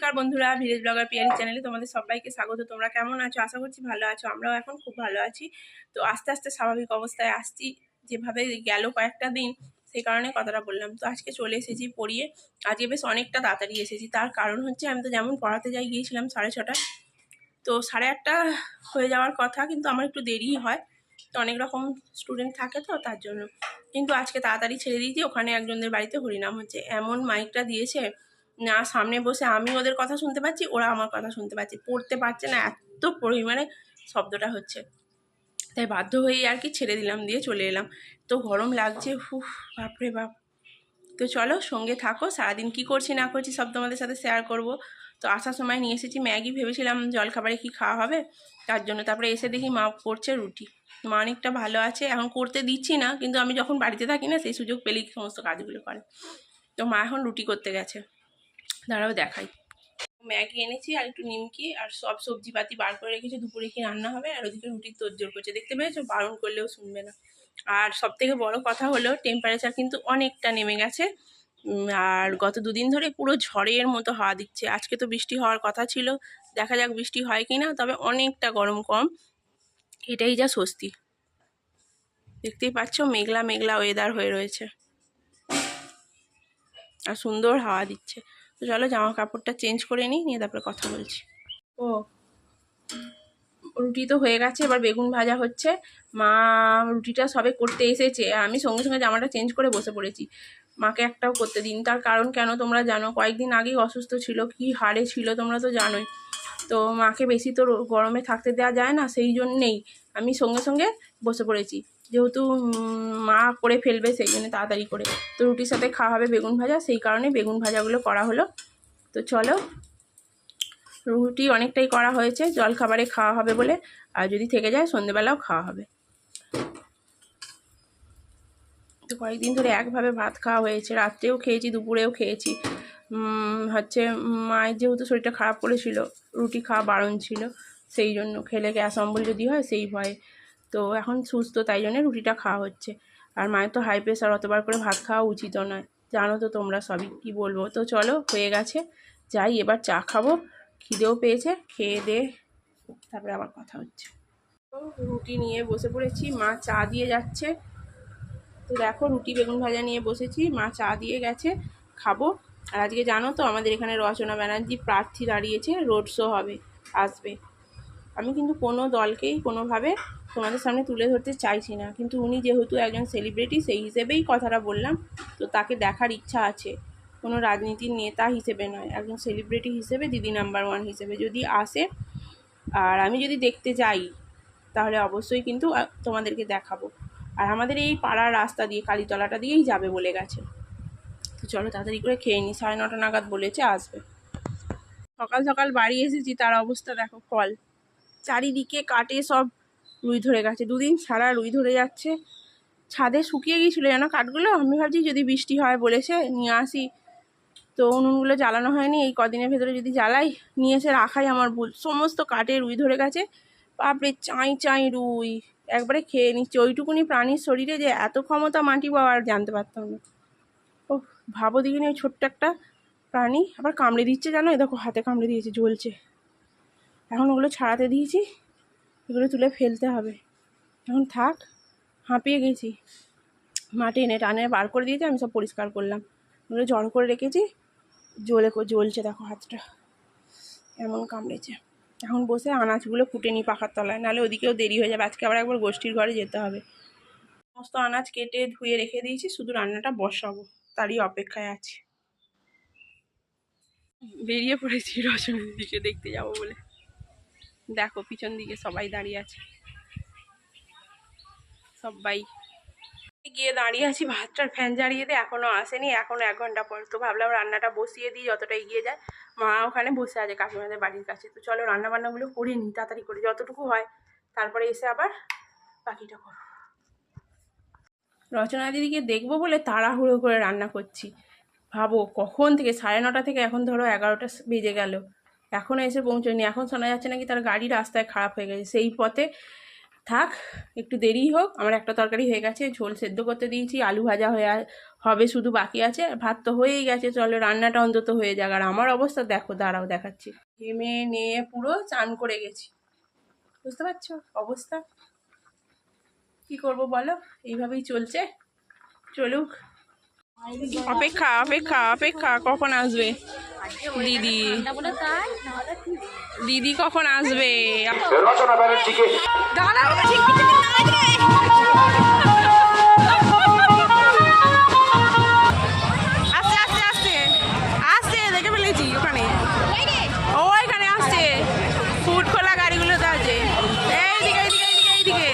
নমস্কার বন্ধুরা, village blogger Piyali চ্যানেলে তোমাদের সবাইকে স্বাগত। তোমরা কেমন আছো? আশা করছি ভালো আছো। আমরাও এখন খুব ভালো আছি। তো আস্তে আস্তে স্বাভাবিক অবস্থায় আসছি, যেভাবে গেল কয়েকটা দিন সেই কারণে কথাটা বললাম। তো আজকে চলে এসেছি পড়িয়ে। আজকে বেশ অনেকটা তাড়াতাড়ি এসেছি, তার কারণ হচ্ছে আমি তো যেমন পড়াতে যাই গিয়েছিলাম 6:30, তো 8:30 হয়ে যাওয়ার কথা, কিন্তু আমার একটু দেরি হয়। তো অনেক রকম স্টুডেন্ট থাকে তো তার জন্য। কিন্তু আজকে তাড়াতাড়ি ছেড়ে দিয়েছি। ওখানে একজনদের বাড়িতে হরিনাম হচ্ছে, এমন মাইকটা দিয়েছে না, সামনে বসে আমি ওদের কথা শুনতে পাচ্ছি, ওরা আমার কথা শুনতে পাচ্ছে, পড়তে পারছে না, এত পরিমাণে শব্দটা হচ্ছে। তাই বাধ্য হয়ে আর কি ছেড়ে দিলাম, দিয়ে চলে এলাম। তো গরম লাগছে, হুফ, বাপরে বাপ। তো চলো সঙ্গে থাকো, সারাদিন কি করছি না করছি সব তোমাদের সাথে শেয়ার করব। তো আসার সময় নিয়ে এসেছি ম্যাগি, ভেবেছিলাম জলখাবারে কি খাওয়া হবে তার জন্য। তারপরে এসে দেখি মা করছে রুটি। মা অনেকটা ভালো আছে, এখন করতে দিচ্ছি না, কিন্তু আমি যখন বাড়িতে থাকি না সেই সুযোগ পেলেই সমস্ত কাজগুলো করে। তো মা এখন রুটি করতে গেছে, দাঁড়াও দেখাই। ম্যাগি এনেছি আর একটু নিমকি আর সব সবজিপাতি বার করে রেখেছি, দুপুরে কি রান্না হবে। আর ওদিকে রুটির তোড়জোড় করছে, দেখতে পেয়েছো? বারণ করলেও শুনবে না। আর সব থেকে বড় কথা হলো টেম্পারেচার কিন্তু অনেকটা নেমে গেছে। আর গত দুদিন ধরে পুরো ঝড়ের মতো হাওয়া দিচ্ছে। আজকে তো বৃষ্টি হওয়ার কথা ছিল, দেখা যাক বৃষ্টি হয় কি না। তবে অনেকটা গরম কম, এটাই যা স্বস্তি। দেখতেই পাচ্ছ মেঘলা মেঘলা ওয়েদার হয়ে রয়েছে আর সুন্দর হাওয়া দিচ্ছে। তো চলো জামা কাপড়টা চেঞ্জ করে নিয়ে তারপরে কথা বলছি। ও রুটি তো হয়ে গেছে, এবার বেগুন ভাজা হচ্ছে। মা রুটিটা সবে করতে এসেছে, আমি সঙ্গে সঙ্গে জামাটা চেঞ্জ করে বসে পড়েছি। মাকে একটাও করতে দিন, তার কারণ কেন তোমরা জানো, কয়েকদিন আগেই অসুস্থ ছিল, কি হাড়ে ছিল তোমরা তো জানোই। তো মাকে বেশি তো গরমে থাকতে দেওয়া যায় না, সেই জন্যেই আমি সঙ্গে সঙ্গে বসে পড়েছি। যেহেতু মা করে ফেলবে সেই জন্য তাড়াতাড়ি করে। তো রুটির সাথে খাওয়া হবে বেগুন ভাজা, সেই কারণে বেগুন ভাজাগুলো করা হলো। তো চলো, রুটি অনেকটাই করা হয়েছে, জলখাবারে খাওয়া হবে বলে, আর যদি থেকে যায় সন্ধেবেলাও খাওয়া হবে। তো কয়েকদিন ধরে একভাবে ভাত খাওয়া হয়েছে, রাত্রেও খেয়েছি, দুপুরেও খেয়েছি। হচ্ছে মায়ের যেহেতু শরীরটা খারাপ করেছিল, রুটি খাওয়া বারণ ছিল, সেই জন্য খেলে গ্যাস অম্বল যদি হয় সেই ভয়ে। তো এখন সুস্থ, তাই জন্য রুটিটা খাওয়া হচ্ছে। আর মায়ের তো হাই প্রেশার, অতবার করে ভাত খাওয়া উচিতও নয়, জানো তো তোমরা সবই, কি বলবো। তো চলো হয়ে গেছে, যাই এবার চা খাবো, খিদেও পেয়েছে, খেয়ে দে তারপরে আবার কথা হচ্ছে। তো রুটি নিয়ে বসে পড়েছি, মা চা দিয়ে যাচ্ছে। তো দেখো রুটি বেগুন ভাজা নিয়ে বসেছি, মা চা দিয়ে গেছে, খাবো। আর আজকে জানো তো আমাদের এখানে রচনা ব্যানার্জি প্রার্থী দাঁড়িয়েছে, রোড শো হবে, আসবে। আমি কিন্তু কোনো দলকেই কোনোভাবে তোমাদের সামনে তুলে ধরতে চাইছি না, কিন্তু উনি যেহেতু একজন সেলিব্রিটি সেই হিসেবেই কথাটা বললাম। তো তাকে দেখার ইচ্ছা আছে, কোনো রাজনীতির নেতা হিসেবে নয়, একজন সেলিব্রিটি হিসেবে, দিদি নাম্বার 1 হিসেবে যদি আসে আর আমি যদি দেখতে যাই, তাহলে অবশ্যই কিন্তু তোমাদেরকে দেখাবো। আর আমাদের এই পাড়ার রাস্তা দিয়ে, কালীতলাটা দিয়েই যাবে বলে গেছে। তো চলো তাড়াতাড়ি করে খেয়ে নিই, 9:30 নাগাদ বলেছে আসবে। সকাল সকাল বাড়ি এসেছি, তার অবস্থা দেখো, ফল চারিদিকে কাটে সব রুই ধরে গেছে, দুদিন ছাড়া রুই ধরে যাচ্ছে। ছাদে শুকিয়ে গিয়েছিলো যেন কাঠগুলো, আমি ভাবছি যদি বৃষ্টি হয় বলেছে নিয়ে আসি। তো উনুনগুলো জ্বালানো হয়নি, এই কদিনের ভেতরে যদি জ্বালাই নিয়ে এসে রাখাই আমার ভুল। সমস্ত কাঠে রুই ধরে গেছে, বাপরে চাই চাই রুই, একবারে খেয়ে নিচ্ছে। ওইটুকুনি প্রাণীর শরীরে যে এত ক্ষমতা মাটি পাওয়ার জানতে পারতাম না। ও ভাবো দেখিনি, ওই ছোট্ট একটা প্রাণী আবার কামড়ে দিচ্ছে, জানো, এই দেখো হাতে কামড়ে দিয়েছে, জ্বলছে। এখন ওগুলো ছাড়াতে দিয়েছি, এগুলো তুলে ফেলতে হবে। এখন থাক, হাঁপিয়ে গেছি। মাটি এনে টানে বার করে দিয়েছে, আমি সব পরিষ্কার করলাম, ওগুলো জড়ো করে রেখেছি, জ্বলছে দেখো হাতটা, এমন কামড়েছে। এখন বসে আনাজগুলো কুটে নিই পাখার তলায়, নাহলে ওদিকেও দেরি হয়ে যাবে। আজকে আবার একবার গোষ্ঠীর ঘরে যেতে হবে। সমস্ত আনাজ কেটে ধুয়ে রেখে দিয়েছি, শুধু রান্নাটা বসাবো, তারই অপেক্ষায় আছি। বেরিয়ে পড়েছি রচনার দিকে দেখতে যাব বলে। দেখো পিছন দিকে সবাই দাঁড়িয়ে আছে, সবাই গিয়ে দাঁড়িয়ে আছি। ভাতটার ফ্যান জ্বালিয়ে দিয়ে এখনও আসেনি, এখনও 1 ঘন্টা পর। তো ভাবলাম রান্নাটা বসিয়ে দিই, যতটা এগিয়ে যায়। মা ওখানে বসে আছে কাকিমাদের বাড়ির কাছে। তো চলো রান্না বান্নাগুলো করে নিই তাড়াতাড়ি করে, যতটুকু হয়, তারপরে এসে আবার বাকিটা করো। রচনা দিদিকে দেখবো বলে তাড়াহুড়ো করে রান্না করছি। ভাবো কখন থেকে, 9:30 থেকে এখন ধরো 11টা বেজে গেল, এখনও এসে পৌঁছয়নি। এখন শোনা যাচ্ছে নাকি তার গাড়ি রাস্তায় খারাপ হয়ে গেছে, সেই পথে থাক, একটু দেরি হোক। আমার একটা তরকারি হয়ে গেছে, ঝোল সেদ্ধ করতে দিয়েছি, আলু ভাজা হবে শুধু, বাকি আছে। ভাত তো হয়েই গেছে, চলো রান্নাটা অন্তত হয়ে যাক। আর আমার অবস্থা দেখো, দাঁড়াও দেখাচ্ছি। ঘেমে নিয়ে পুরো চান করে গেছি, বুঝতে পারছো অবস্থা। কি করব বলো, এইভাবেই চলছে, চলুক। অপেক্ষা অপেক্ষা অপেক্ষা, কখন আসবে দিদি? দিদি কখন আসবে? আস্তে আস্তে আস্তে আস্তে, দেখে ফেলেছি ওখানে, ওইখানে আসছে, ফুট খোলা গাড়িগুলো তো আছে। এইদিকে এইদিকে এইদিকে এইদিকে,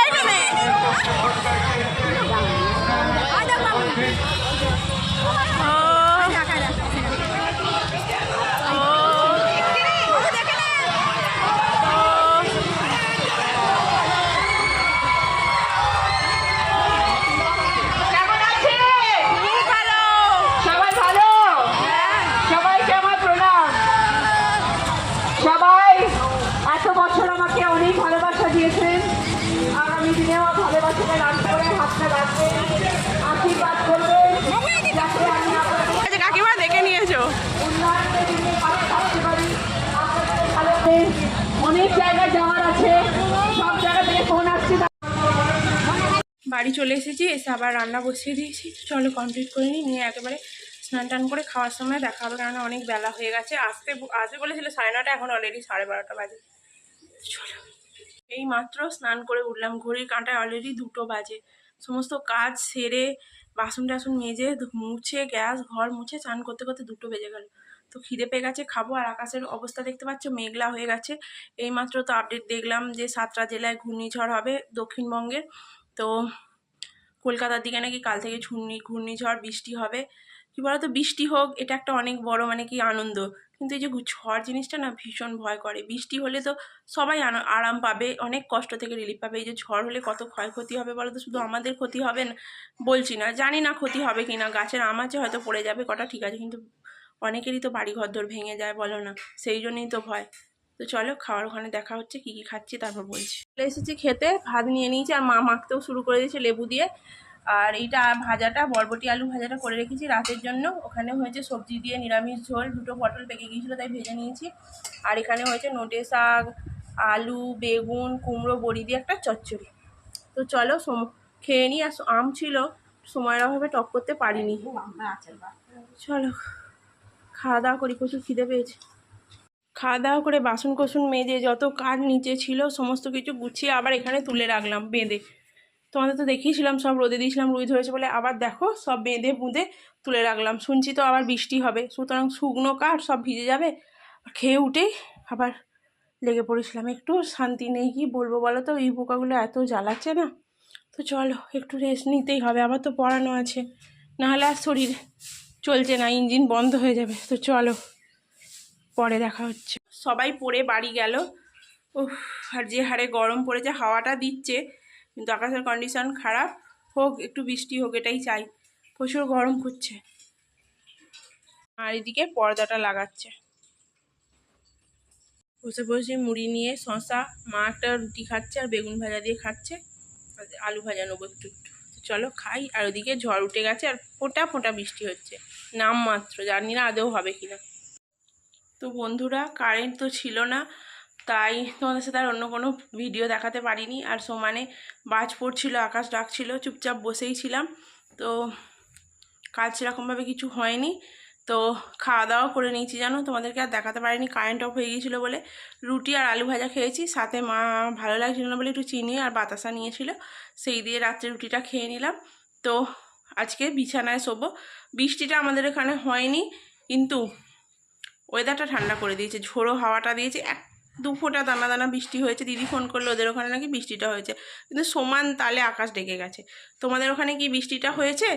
এইখানে। সবাই এত বছর আমাকে অনেক ভালোবাসা দিয়েছেন, আগামী দিনেও ভালোবাসাটা লাভ করে হাতটা রাখবেন, আশীর্বাদ করবেন, যাতে আমি আপনাদের কাকিমা দেখে নিয়েছো? উন্নয়নের দিনে পাশে থাকতে পারি। আপনাদের ভালো অনেক জায়গায় যাওয়ার আছে, সব জায়গা থেকে ফোন আসছে। বাড়ি চলে এসেছি, এসে আবার রান্না বসিয়ে দিয়েছি। চলো কমপ্লিট করে নিয়ে একেবারে স্নান টান করে খাওয়ার সময় দেখা হবে, কারণ অনেক বেলা হয়ে গেছে। আসতে বলেছিল 9:30, এখন অলরেডি 12:30 বাজে। চলো, এই মাত্র স্নান করে উঠলাম, ঘড়ির কাঁটায় অলরেডি 2টো বাজে। সমস্ত কাজ সেরে বাসন টাসন মেজে মুছে গ্যাস ঘর মুছে চান করতে করতে 2টো বেজে গেল। তো খিদে পেয়ে গেছে, খাবো। আর আকাশের অবস্থা দেখতে পাচ্ছ, মেঘলা হয়ে গেছে। এই মাত্র তো আপডেট দেখলাম যে 7টা জেলায় ঘূর্ণিঝড় হবে দক্ষিণবঙ্গের। তো কলকাতার দিকে নাকি কাল থেকে ঘূর্ণিঝড়, বৃষ্টি হবে। কি বলতো, বৃষ্টি হোক, এটা একটা অনেক বড় মানে কি আনন্দ, কিন্তু এই যে ঝড় জিনিসটা না ভীষণ ভয় করে। বৃষ্টি হলে তো সবাই আরাম পাবে, অনেক কষ্ট থেকে রিলিফ পাবে। এই যে ঝড় হলে কত ক্ষয়ক্ষতি হবে বলো তো। শুধু আমাদের ক্ষতি হবে না বলছি না, জানি না ক্ষতি হবে কি না, গাছের আম আছে হয়তো পড়ে যাবে কটা, ঠিক আছে, কিন্তু অনেকেরই তো বাড়ি ঘরদোর ভেঙে যায়, বলো না, সেই জন্যই তো ভয়। তো চলো, খাওয়ার ওখানে দেখা হচ্ছে, কি কি খাচ্ছি তারপর বলছি। চলে এসেছি খেতে, ভাত নিয়ে নিয়েছি, আর মা মাখতেও শুরু করে দিয়েছে লেবু দিয়ে। আর এইটা ভাজাটা, বরবটি আলু ভাজাটা করে রেখেছি রাতের জন্য। ওখানে হয়েছে সবজি দিয়ে নিরামিষ ঝোল, 2টো পটল পেকে গিয়েছিলো তাই ভেজে নিয়েছি। আর এখানে হয়েছে নোটে শাক, আলু, বেগুন, কুমড়ো বড়ি দিয়ে একটা চচ্চড়ি। তো চলো খেয়ে নিই। আর আম ছিল, সময়ের অভাবে টক করতে পারিনি। চলো খাওয়া দাওয়া করি, প্রচুর খিদে পেয়েছে। খাওয়া দাওয়া করে বাসন কোসন মেজে যত কাজ নিচে ছিল সমস্ত কিছু গুছিয়ে আবার এখানে তুলে রাখলাম বেঁধে। তোমাদের তো দেখিয়েছিলাম, সব রোদে দিয়েছিলাম, রুই ধরেছে বলে। আবার দেখো সব বেঁধে বুঁধে তুলে রাখলাম। শুনছি তো আবার বৃষ্টি হবে, সুতরাং শুকনো কাঠ সব ভিজে যাবে। খেয়ে উঠেই আবার লেগে পড়েছিলাম, একটু শান্তি নেই, কি বলবো বলো তো, এই পোকাগুলো এত জ্বালাচ্ছে না। তো চলো একটু রেস্ট নিতেই হবে, আবার তো পড়ানো আছে, নাহলে আর শরীর চলছে না, ইঞ্জিন বন্ধ হয়ে যাবে। তো চলো পরে দেখা হচ্ছে। সবাই পড়ে বাড়ি গেল। উফ, আর যে হারে গরম পড়েছে, হাওয়াটা দিচ্ছে কিন্তু আকাশের কন্ডিশন খারাপ। হোক, একটু বৃষ্টি হোক, এটাই চাই, প্রচুর গরম করছে। আর এদিকে পর্দাটা লাগাচ্ছে, বসে বসে মুড়ি নিয়ে শশা, মা একটা রুটি খাচ্ছে আর বেগুন ভাজা দিয়ে খাচ্ছে, আলু ভাজা নেবো একটু একটু। চলো খাই। আর ওদিকে ঝড় উঠে গেছে আর ফোঁটা ফোঁটা বৃষ্টি হচ্ছে, নাম মাত্র, জানি না আদৌ হবে কিনা। তো বন্ধুরা, কারেন্ট তো ছিল না, তাই তোমাদের সাথে আর অন্য কোনো ভিডিও দেখাতে পারিনি। আর সমানে বাজ পড়ছিল, আকাশ ডাকছিল, চুপচাপ বসেই ছিলাম। তো কাজ সেরকমভাবে কিছু হয়নি। তো খাওয়া দাওয়া করে নিয়েছি, জানো, তোমাদেরকে আর দেখাতে পারিনি, কারেন্ট অফ হয়ে গিয়েছিলো বলে। রুটি আর আলু ভাজা খেয়েছি, সাথে মা ভালো লাগছিল না বলে একটু চিনি আর বাতাসা নিয়েছিল, সেই দিয়ে রাত্রে রুটিটা খেয়ে নিলাম। তো আজকে বিছানায় শোবো। বৃষ্টিটা আমাদের এখানে হয়নি, কিন্তু ওয়েদারটা ঠান্ডা করে দিয়েছে, ঝোড়ো হাওয়াটা দিয়েছে, 1-2 ফোঁটা দানা দানা বৃষ্টি হয়েছে। দিদি ফোন করলো, ওদের ওখানে নাকি বৃষ্টিটা হয়েছে, কিন্তু সমান তালে আকাশ ডেকে গেছে। তোমাদের ওখানে কি বৃষ্টিটা হয়েছে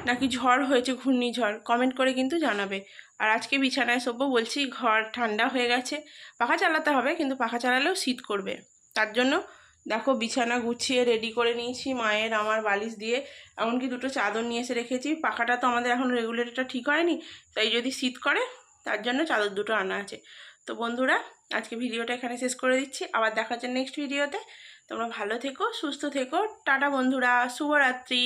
নাকি ঝড় হয়েছে, ঘূর্ণিঝড়, কমেন্ট করে কিন্তু জানাবে। আর আজকে বিছানায় শোবো বলছি, ঘর ঠান্ডা হয়ে গেছে, পাখা চালাতে হবে, কিন্তু পাখা চালালেও শীত করবে। তার জন্য দেখো বিছানা গুছিয়ে রেডি করে নিয়েছি, মায়ের আমার বালিশ দিয়ে, এমনকি 2টো চাদর নিয়ে এসে রেখেছি। পাখাটা তো আমাদের এখন রেগুলেটরটা ঠিক হয়নি, তাই যদি শীত করে তার জন্য চাদর 2টো আনা আছে। তো বন্ধুরা, আজকে ভিডিওটা এখানে শেষ করে দিচ্ছি, আবার দেখা হচ্ছে নেক্সট ভিডিওতে। তোমরা ভালো থেকো, সুস্থ থেকো। টাটা বন্ধুরা, শুভরাত্রি।